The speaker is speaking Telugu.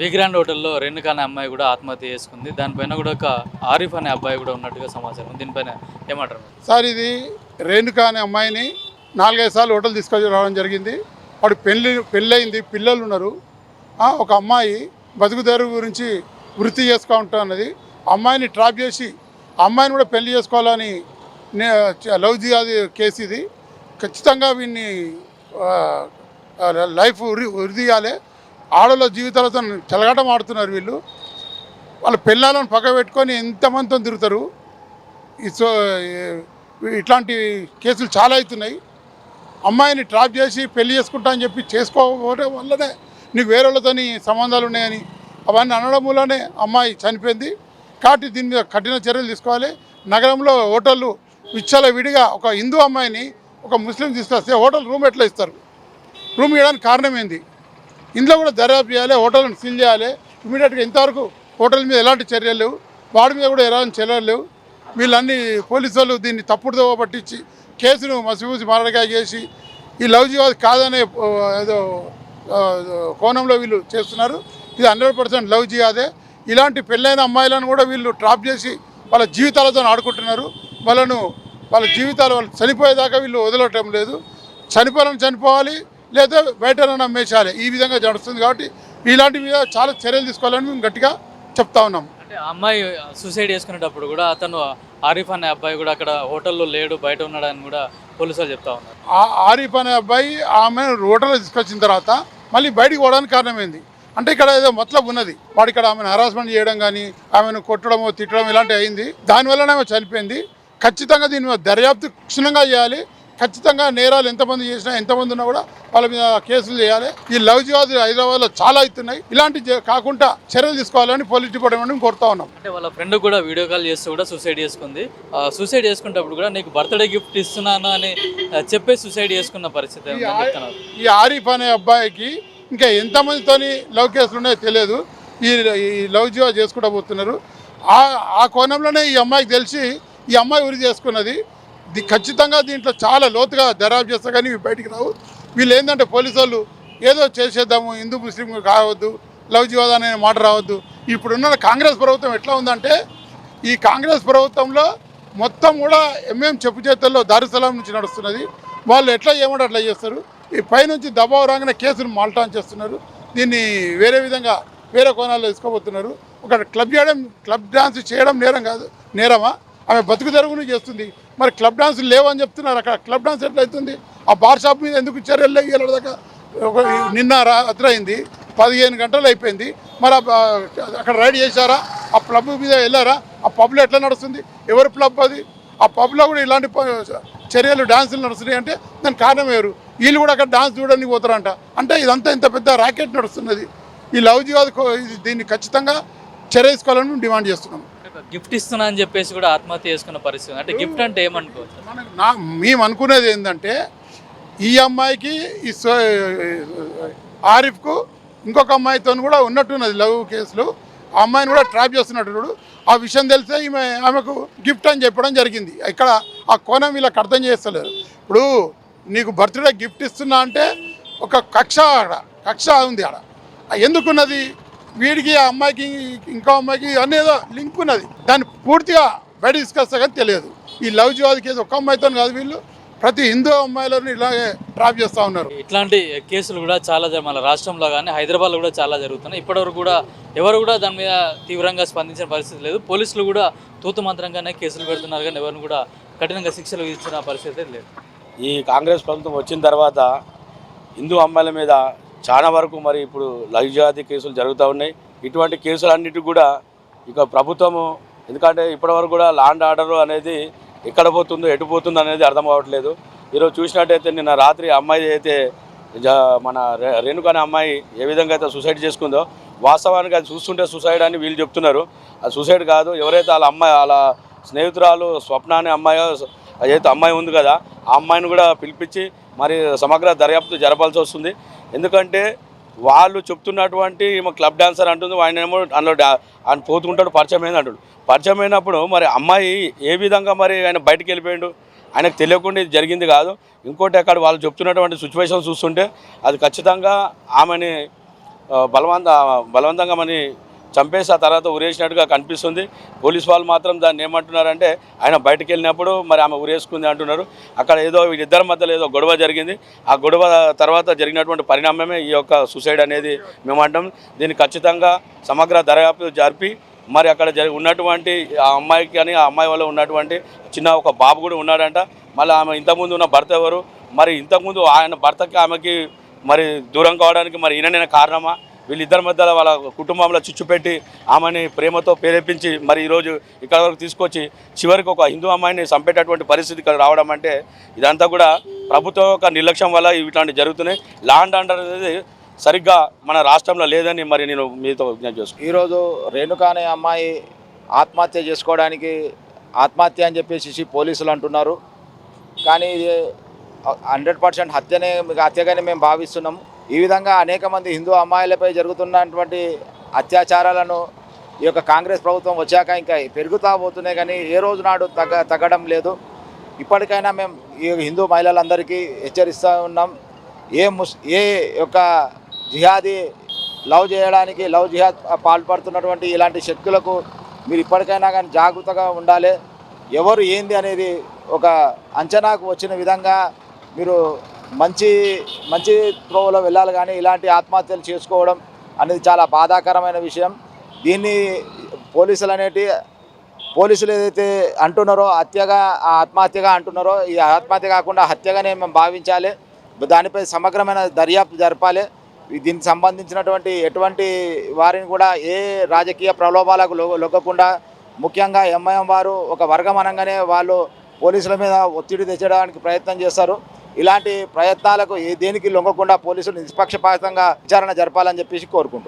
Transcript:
విగ్రాండ్ హోటల్లో రేణుకా అనే అమ్మాయి కూడా ఆత్మహత్య చేసుకుంది. దానిపైన కూడా ఒక ఆరిఫ్ అనే అబ్బాయి కూడా ఉన్నట్టుగా సమాచారం. దీనిపైన ఏమంటారు? సార్ ఇది రేణుక అనే అమ్మాయిని 4-5 సార్లు హోటల్ తీసుకొని రావడం జరిగింది. వాడు పెళ్ళయింది, పిల్లలు ఉన్నారు. ఒక అమ్మాయి బతుకుదేరు గురించి వృత్తి చేసుకుంటా అన్నది. అమ్మాయిని ట్రాప్ చేసి అమ్మాయిని కూడా పెళ్లి చేసుకోవాలని లవ్ జిహాద్ కేసు ఇది. ఖచ్చితంగా వీడిని లైఫ్ ఉరిదీయాలి. ఆడలో జీవితాలతో చెలగాటం ఆడుతున్నారు వీళ్ళు. వాళ్ళ పిల్లలను పక్క పెట్టుకొని ఎంతమందితో తిరుగుతారు. సో ఇట్లాంటి కేసులు చాలా అవుతున్నాయి. అమ్మాయిని ట్రాప్ చేసి పెళ్లి చేసుకుంటా అని చెప్పి చేసుకోవడం వల్లనే నీకు వేరే వాళ్ళతో సంబంధాలు ఉన్నాయని అవన్నీ అనడం వల్లనే అమ్మాయి చనిపోయింది. కాబట్టి దీని మీద కఠిన చర్యలు తీసుకోవాలి. నగరంలో హోటళ్ళు విడిగా ఒక హిందూ అమ్మాయిని ఒక ముస్లిం తీసుకొస్తే హోటల్ రూమ్ ఎట్లా ఇస్తారు? రూమ్ ఇవ్వడానికి కారణం ఏంది? ఇందులో కూడా దర్యాప్తు చేయాలి, హోటల్ని సీల్ చేయాలి ఇమీడియట్గా. ఇంతవరకు హోటల్ మీద ఎలాంటి చర్యలు లేవు, వాడి మీద కూడా ఎలాంటి చర్యలు లేవు. వీళ్ళన్నీ పోలీసు వాళ్ళు దీన్ని తప్పుడుదో పట్టించి కేసును మసిపూసి మారడికాయ చేసి ఈ లవ్ జిహాద్ కాదనే ఏదో కోణంలో వీళ్ళు చేస్తున్నారు. ఇది 100% లవ్ జిహాదే. ఇలాంటి పెళ్ళైన అమ్మాయిలను కూడా వీళ్ళు ట్రాప్ చేసి వాళ్ళ జీవితాలతో ఆడుకుంటున్నారు. వాళ్ళ జీవితాలు వాళ్ళు చనిపోయేదాకా వీళ్ళు వదలటం లేదు. చనిపోవాలి, లేదా బయటనన్నా అమ్మేసేయాలి. ఈ విధంగా నడుస్తుంది. కాబట్టి ఇలాంటి మీద చాలా చర్యలు తీసుకోవాలని మేము గట్టిగా చెప్తా ఉన్నాం. అంటే అమ్మాయి సూసైడ్ చేసుకునేటప్పుడు కూడా అతను ఆరిఫ్ అనే అబ్బాయి కూడా అక్కడ హోటల్లో లేడు, బయట ఉన్నాడని కూడా పోలీసులు చెప్తా ఉన్నారు. ఆరిఫ్ అనే అబ్బాయి ఆమె హోటల్లో తీసుకొచ్చిన తర్వాత మళ్ళీ బయటికి పోవడానికి కారణం ఏంది అంటే ఇక్కడ ఏదో మతలబ్ ఉన్నది. వాడు ఇక్కడ ఆమెను హరాస్మెంట్ చేయడం కానీ ఆమెను కొట్టడమో తిట్టడం ఇలాంటివి అయింది. దానివల్లనే ఆమె చనిపోయింది. ఖచ్చితంగా దీని మీద దర్యాప్తు క్షుణ్ణంగా చేయాలి. ఖచ్చితంగా నేరాలు ఎంతమంది చేసినా ఎంతమంది ఉన్నా కూడా వాళ్ళ మీద కేసులు చేయాలి. ఈ లవ్ జిహాద్ హైదరాబాద్లో చాలా అవుతున్నాయి. ఇలాంటి కాకుండా చర్యలు తీసుకోవాలని పోలీస్ డిపార్ట్మెంట్ కోరుతా ఉన్నాం. అంటే వాళ్ళ ఫ్రెండ్ కూడా వీడియో కాల్ చేస్తూ కూడా సూసైడ్ చేసుకుంది. సూసైడ్ చేసుకునేటప్పుడు కూడా నీకు బర్త్డే గిఫ్ట్ ఇస్తున్నాను అని చెప్పే సూసైడ్ చేసుకున్న పరిస్థితి. ఈ ఆరిఫ్ అనే అబ్బాయికి ఇంకా ఎంతమందితోని లవ్ కేసులు ఉన్నాయో తెలియదు. ఈ లవ్ జిహాద్ చేసుకుంటూ పోతున్నారు. ఆ కోణంలోనే ఈ అమ్మాయికి తెలిసి ఈ అమ్మాయి ఉరి చేసుకున్నది. ఖచ్చితంగా దీంట్లో చాలా లోతుగా దర్యాప్తు చేస్తా కానీ బయటికి రావు. వీళ్ళు ఏంటంటే పోలీసు వాళ్ళు ఏదో చేసేద్దాము, హిందూ ముస్లిం కావద్దు, లవ్ జిహాద్ అనే మాట రావద్దు. ఇప్పుడున్న కాంగ్రెస్ ప్రభుత్వం ఎట్లా ఉందంటే ఈ కాంగ్రెస్ ప్రభుత్వంలో మొత్తం కూడా చెప్పు చేతుల్లో దారుసలాం నుంచి నడుస్తున్నది. వాళ్ళు ఎట్లా చేయమంటే అట్లా చేస్తారు. ఈ పైనుంచి దబావు రాగానే కేసును మాల్టాన్ చేస్తున్నారు. దీన్ని వేరే విధంగా వేరే కోణాల్లో తీసుకోబోతున్నారు. ఒక క్లబ్ డాన్స్ చేయడం నేరం కాదు, నేరమా? ఆమె బతుకు తెరుగును చేస్తుంది. మరి క్లబ్ డాన్సులు లేవని చెప్తున్నారు. అక్కడ క్లబ్ డాన్స్ ఎట్లా అవుతుంది? ఆ బార్ షాప్ మీద ఎందుకు చర్యలు దాకా నిన్న రాత్రి అయింది, 15 గంటలు అయిపోయింది. మరి అక్కడ రైడ్ చేశారా? ఆ పబ్ మీద వెళ్ళారా? ఆ పబ్లో ఎట్లా నడుస్తుంది? ఎవరి పబ్ అది? ఆ పబ్లో కూడా ఇలాంటి చర్యలు డాన్సులు నడుస్తున్నాయి అంటే దానికి కారణం ఎవరు? వీళ్ళు కూడా అక్కడ డాన్స్ చూడడానికి పోతారంట. అంటే ఇదంతా ఇంత పెద్ద ర్యాకెట్ నడుస్తున్నది. ఈ లవ్ జిహాద్ దీన్ని ఖచ్చితంగా చర్య తీసుకోవాలని మేము డిమాండ్ చేస్తున్నాం. గిఫ్ట్ ఇస్తున్నా అని చెప్పేసి కూడా ఆత్మహత్య చేసుకున్న పరిస్థితి. అంటే గిఫ్ట్ అంటే ఏమనుకోవచ్చు? మేము అనుకునేది ఏంటంటే ఈ అమ్మాయికి ఈ ఆరిఫ్కు ఇంకొక అమ్మాయితో కూడా ఉన్నట్టున్నది లవ్ కేసులు. ఆ అమ్మాయిని కూడా ట్రాప్ చేస్తున్నట్టు ఆ విషయం తెలిసే ఆమెకు గిఫ్ట్ అని చెప్పడం జరిగింది. ఇక్కడ ఆ కోణం వీళ్ళకి అర్థం చేస్తలేరు. ఇప్పుడు నీకు బర్త్డే గిఫ్ట్ ఇస్తున్నా అంటే ఒక కక్ష ఉంది ఆడ. ఎందుకున్నది? వీడికి ఆ అమ్మాయికి ఇంకో అమ్మాయికి అనేదో లింక్ ఉన్నది. దాన్ని పూర్తిగా బయట తీసుకొస్తా కానీ తెలియదు. ఈ లవ్ జిహాద్ కేసు ఒక్క అమ్మాయితో కాదు, వీళ్ళు ప్రతి హిందూ అమ్మాయిలను ఇలాగే ట్రాప్ చేస్తూ ఉన్నారు. ఇట్లాంటి కేసులు కూడా చాలా మన రాష్ట్రంలో కానీ హైదరాబాద్లో కూడా చాలా జరుగుతున్నాయి. ఇప్పటివరకు కూడా ఎవరు కూడా దాని మీద తీవ్రంగా స్పందించిన పరిస్థితి లేదు. పోలీసులు కూడా తూతుమంత్రంగానే కేసులు పెడుతున్నారు కానీ ఎవరిని కూడా కఠినంగా శిక్షలు విధించిన పరిస్థితి లేదు. ఈ కాంగ్రెస్ ప్రభుత్వం వచ్చిన తర్వాత హిందూ అమ్మాయిల మీద చాలా వరకు మరి ఇప్పుడు లవ్ జిహాద్ కేసులు జరుగుతూ ఉన్నాయి. ఇటువంటి కేసులన్నిటి కూడా ఇక ప్రభుత్వము, ఎందుకంటే ఇప్పటివరకు కూడా లా అండ్ ఆర్డర్ అనేది ఎక్కడ పోతుందో ఎటు పోతుందో అనేది అర్థం కావట్లేదు. ఈరోజు చూసినట్టయితే నిన్న రాత్రి అమ్మాయి అయితే మన రేణుక అనే అమ్మాయి ఏ విధంగా అయితే సూసైడ్ చేసుకుందో, వాస్తవానికి అది చూస్తుంటే సూసైడ్ అని వీళ్ళు చెప్తున్నారు. అది సూసైడ్ కాదు. ఎవరైతే వాళ్ళ స్నేహితురాలు స్వప్న అనే అమ్మాయి ఏదైతే అమ్మాయి ఉంది కదా, ఆ అమ్మాయిని కూడా పిలిపించి మరి సమగ్ర దర్యాప్తు జరపాల్సి వస్తుంది. ఎందుకంటే వాళ్ళు చెప్తున్నటువంటి క్లబ్ డాన్సర్ అంటుంది, ఆయన ఏమో అందులో ఆయన పోతుంటాడు, పరిచయం అయింది అంటాడు. పరిచయం అయినప్పుడు మరి అమ్మాయి ఏ విధంగా మరి ఆయన బయటికి వెళ్ళిపోయాడు? ఆయనకు తెలియకుండా ఇది జరిగింది కాదు. ఇంకోటి అక్కడ వాళ్ళు చెప్తున్నటువంటి సిచ్యువేషన్ చూస్తుంటే అది ఖచ్చితంగా ఆమెని బలవంతంగా మని చంపేసి ఆ తర్వాత ఉరేసినట్టుగా కనిపిస్తుంది. పోలీస్ వాళ్ళు మాత్రం దాన్ని ఏమంటున్నారంటే ఆయన బయటకు వెళ్ళినప్పుడు మరి ఆమె ఉరేసుకుంది అంటున్నారు. అక్కడ ఏదో వీళ్ళిద్దరి మధ్యలో ఏదో గొడవ జరిగింది. ఆ గొడవ తర్వాత జరిగినటువంటి పరిణామమే ఈ యొక్క సూసైడ్ అనేది మేము అంటాం. దీన్ని ఖచ్చితంగా సమగ్ర దర్యాప్తు జరిపి మరి అక్కడ ఉన్నటువంటి ఆ అమ్మాయికి కానీ ఆ అమ్మాయి వల్ల ఉన్నటువంటి చిన్న ఒక బాబు కూడా ఉన్నాడంట. మళ్ళీ ఆమె ఇంతకుముందు ఉన్న భర్త ఎవరు, మరి ఇంతకుముందు ఆయన భర్తకి ఆమెకి మరి దూరం కావడానికి మరి ఈయననే కారణమా, వీళ్ళిద్దరి మధ్యలో వాళ్ళ కుటుంబంలో చిచ్చు పెట్టి ఆమెని ప్రేమతో ప్రేరేపించి మరి ఈరోజు ఇక్కడ వరకు తీసుకొచ్చి చివరికి ఒక హిందూ అమ్మాయిని చంపేటటువంటి పరిస్థితి ఇక్కడ రావడం అంటే ఇదంతా కూడా ప్రభుత్వం యొక్క నిర్లక్ష్యం వల్ల ఇట్లాంటివి జరుగుతున్నాయి. లా అండ్ ఆర్డర్ అనేది సరిగ్గా మన రాష్ట్రంలో లేదని మరి నేను మీతో విజ్ఞప్తి చేసుకున్నాను. ఈరోజు రేణుకా అనే అమ్మాయి ఆత్మహత్య చేసుకోవడానికి ఆత్మహత్య అని చెప్పేసి పోలీసులు అంటున్నారు. కానీ ఇది 100% హత్యగానే మేము భావిస్తున్నాం. ఈ విధంగా అనేక మంది హిందూ అమ్మాయిలపై జరుగుతున్నటువంటి అత్యాచారాలను ఈ యొక్క కాంగ్రెస్ ప్రభుత్వం వచ్చాక ఇంకా పెరుగుతూ పోతున్నాయి, కానీ ఏ రోజు నాడు తగ్గడం లేదు. ఇప్పటికైనా మేము ఈ హిందూ మహిళలందరికీ హెచ్చరిస్తూ ఉన్నాం. ఏ యొక్క జిహాదీ లవ్ జిహాద్ పాల్పడుతున్నటువంటి ఇలాంటి శక్తులకు మీరు ఇప్పటికైనా కానీ జాగ్రత్తగా ఉండాలి. ఎవరు ఏంది అనేది ఒక అంచనాకు వచ్చిన విధంగా మీరు మంచి త్రోవలో వెళ్ళాలి, కానీ ఇలాంటి ఆత్మహత్యలు చేసుకోవడం అనేది చాలా బాధాకరమైన విషయం. దీన్ని పోలీసులు ఏదైతే అంటున్నారో ఆత్మహత్యగా అంటున్నారో ఈ ఆత్మహత్య కాకుండా హత్యగానే మేము భావించాలి. దానిపై సమగ్రమైన దర్యాప్తు జరపాలి. దీనికి సంబంధించినటువంటి ఎటువంటి వారిని కూడా ఏ రాజకీయ ప్రలోభాలకు లొక్కకుండా, ముఖ్యంగా ఎంఐఎం వారు ఒక వర్గం అనగానే వాళ్ళు పోలీసుల మీద ఒత్తిడి తెచ్చడానికి ప్రయత్నం చేస్తారు. ఇలాంటి ప్రయత్నాలకు దేనికి లొంగకుండా పోలీసులు నిష్పక్షపాతంగా విచారణ జరపాలని చెప్పేసి కోరుకుంటున్నాం.